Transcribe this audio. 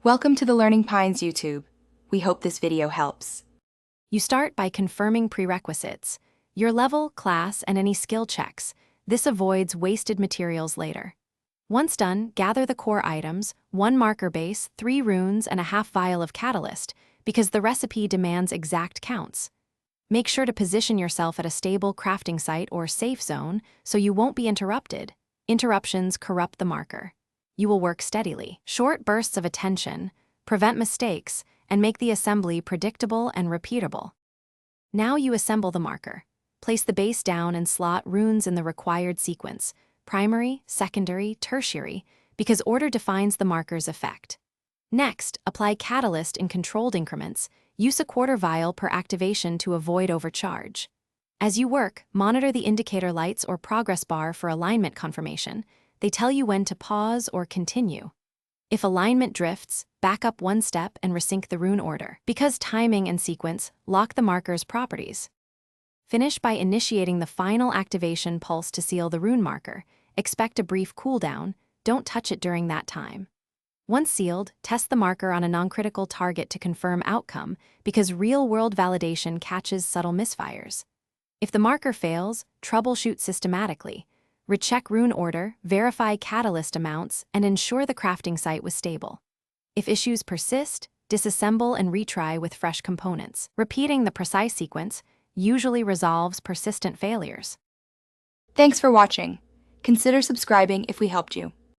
Welcome to the Learning Pines YouTube. We hope this video helps. You start by confirming prerequisites, your level, class, and any skill checks. This avoids wasted materials later. Once done, gather the core items, 1 marker base, 3 runes, and a half vial of catalyst, because the recipe demands exact counts. Make sure to position yourself at a stable crafting site or safe zone so you won't be interrupted. Interruptions corrupt the marker. You will work steadily. Short bursts of attention prevent mistakes and make the assembly predictable and repeatable. Now you assemble the marker. Place the base down and slot runes in the required sequence, primary, secondary, tertiary, because order defines the marker's effect. Next, apply catalyst in controlled increments. Use a quarter vial per activation to avoid overcharge. As you work, monitor the indicator lights or progress bar for alignment confirmation. They tell you when to pause or continue. If alignment drifts, back up 1 step and resync the rune order. Because timing and sequence lock the marker's properties. Finish by initiating the final activation pulse to seal the rune marker. Expect a brief cooldown. Don't touch it during that time. Once sealed, test the marker on a non-critical target to confirm outcome, because real-world validation catches subtle misfires. If the marker fails, troubleshoot systematically. Recheck rune order, verify catalyst amounts, and ensure the crafting site was stable. If issues persist, disassemble and retry with fresh components. Repeating the precise sequence usually resolves persistent failures. Thanks for watching. Consider subscribing if we helped you.